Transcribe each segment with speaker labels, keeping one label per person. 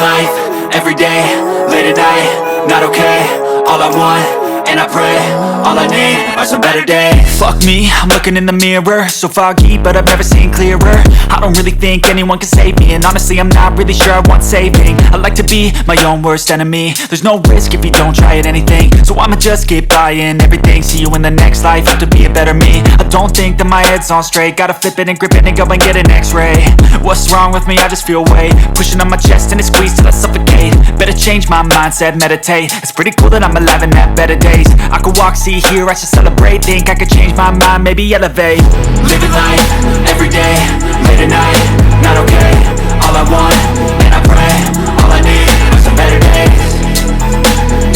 Speaker 1: life, everyday, late at night, not okay. All I want, and I pray, all I need are some better days.
Speaker 2: Fuck me, I'm looking in the mirror, so foggy, but I've never seen clearer. I don't really think anyone can save me, and honestly I'm not really sure I want saving. I like to be my own worst enemy. There's no risk if you don't try at anything, so I'ma just keep buying everything. See you in the next life, have to be a better me. I don't think that my head's on straight, gotta flip it and grip it and go and get an x-ray. What's wrong with me? I just feel weight pushing on my chest and it squeezes till I suffocate. Better change my mindset, meditate. It's pretty cool that I'm alive and have better days. I could walk, see, hear, I should celebrate. Think I could change my mind, maybe elevate.
Speaker 1: Living life, everyday, late at night, not okay. All I want, and I pray, all I need are some better days.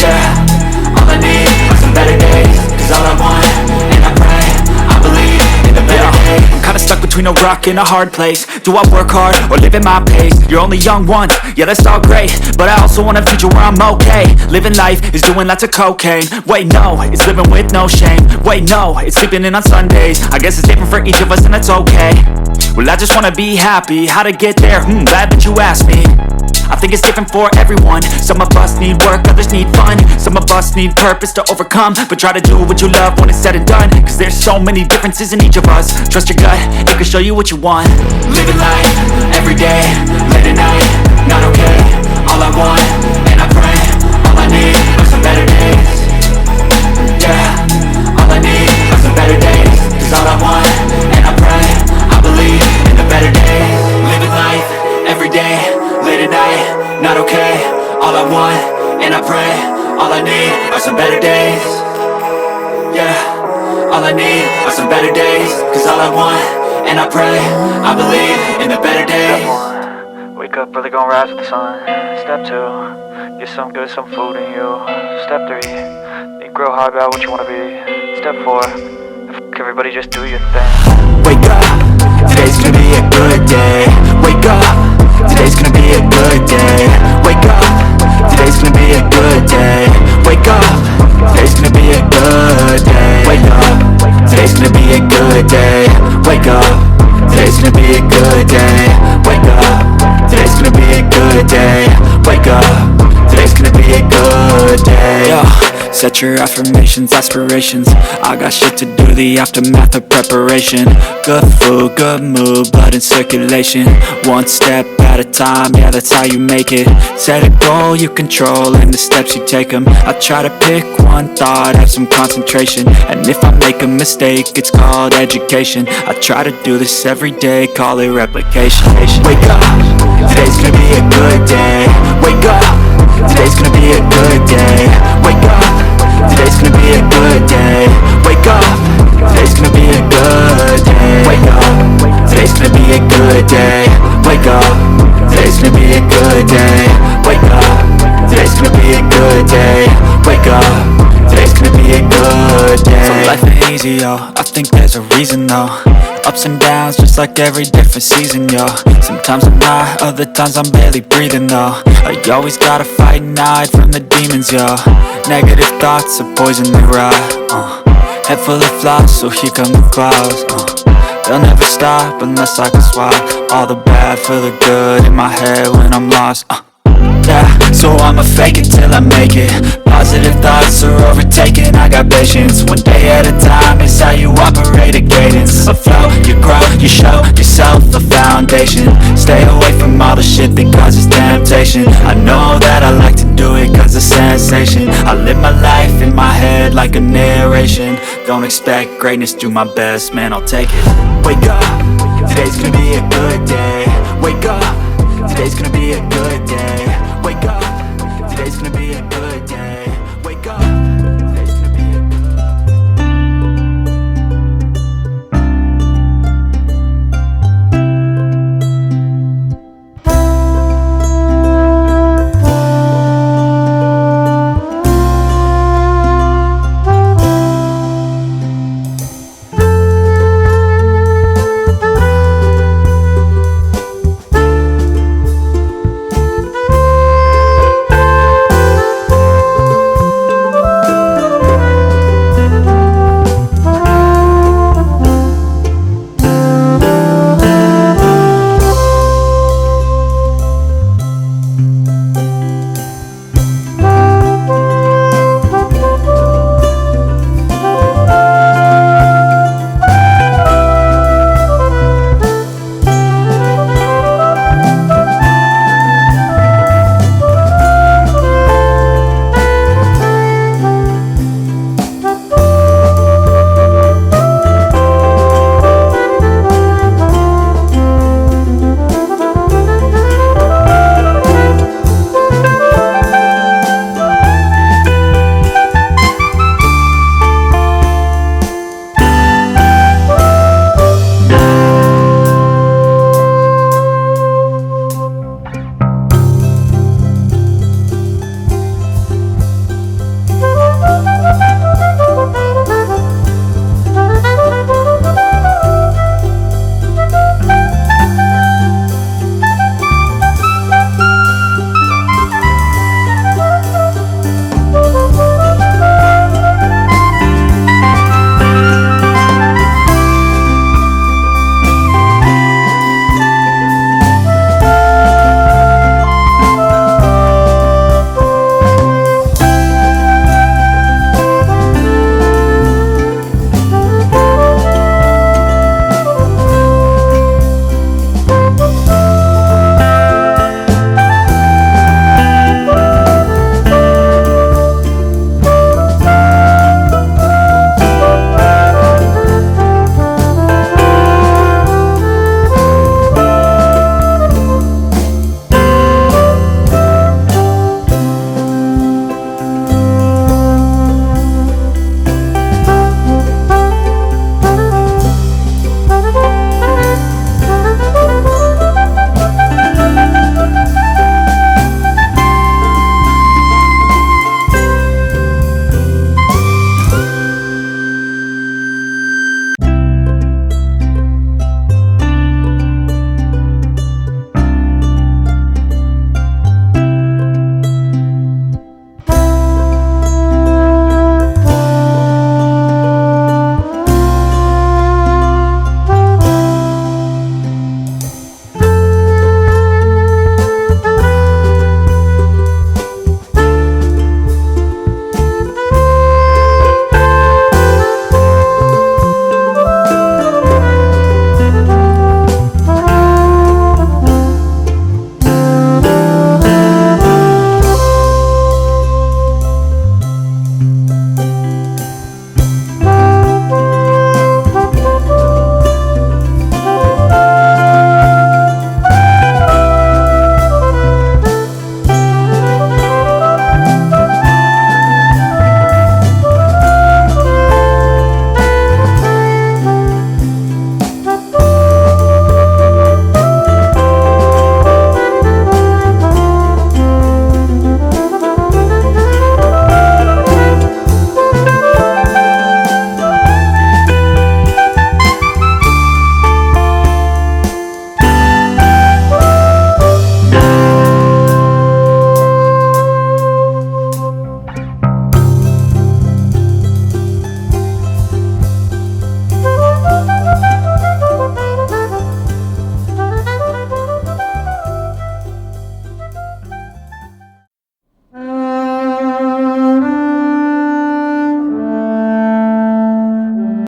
Speaker 1: Yeah, all I need are some better days. Cause all I want, and I pray, I believe in the better days.
Speaker 2: I'm kinda stuck between a rock and a hard place. Do I work hard or live at my pace? You're only young once, yeah that's all great, but I also want a future where I'm okay. Living life is doing lots of cocaine. Wait no, it's living with no shame. Wait no, it's sleeping in on Sundays. I guess it's different for each of us and that's okay. Well I just wanna be happy, how to get there? Glad that you asked me. I think it's different for everyone. Some of us need work, others need fun. Some of us need purpose to overcome. But try to do what you love when it's said and done. Cause there's so many differences in each of us. Trust your gut, it can show you what you want.
Speaker 1: Living life, everyday, late at night, not okay. All I want, and I pray, all I need are some better days. Yeah, all I need are some better days. Cause all I want, and I pray, I believe in the better days. Living life, everyday, late at night, not okay. All I want, and I pray, all I need are some better days. Yeah, all I need are some better days. Cause all I want, and I pray, I believe in the better days.
Speaker 3: Step 1, wake up early, gonna rise with the sun. Step 2, get some good, some food in you. Step 3, think real hard about what you wanna be. Step 4, fuck everybody, just do your thing.
Speaker 2: Wake up, today's gonna be a good day. Wake up, today's gonna be a good day. Wake up, today's gonna be a good day. Wake up, today's gonna be a good day. Wake up, today's gonna be a good day. Wake up, today's gonna be a good day. Wake up, today's gonna be a good day. Wake up, today's gonna be a good day. Yeah. Set your affirmations, aspirations. I got shit to do, the aftermath of preparation. Good food, good mood, blood in circulation. One step at a time, yeah that's how you make it. Set a goal you control and the steps you take them. I try to pick one thought, have some concentration. And if I make a mistake, it's called education. I try to do this every day, call it replication. Wake up, today's gonna be a good day. Wake up, today's gonna be a good day. Wake up, today's gonna be a good day. Wake up, today's gonna be a good day. Wake up, today's gonna be a good day. Wake up, today's gonna be a good day. Wake up, today's gonna be a good day. Wake up, today's gonna be a good day. So life ain't easy, yo, I think there's a reason though. Ups and downs, just like every different season, yo. Sometimes I'm high, other times I'm barely breathing, though. I always gotta fight and hide from the demons, yo. Negative thoughts are poison they ride, Head full of flies, so here come the clouds, They'll never stop unless I can swap all the bad for the good in my head when I'm lost, Yeah, so I'ma fake it till I make it. Positive thoughts are overtaken, I got patience. One day at a time is how you operate a cadence. A flow, you grow, you show yourself a foundation. Stay away from all the shit that causes temptation. I know that I like to do it cause it's sensation. I live my life in my head like a narration. Don't expect greatness, do my best, man, I'll take it. Wake up, today's gonna be a good day. Wake up, today's gonna be a good day. Wake up, today's gonna be a good day.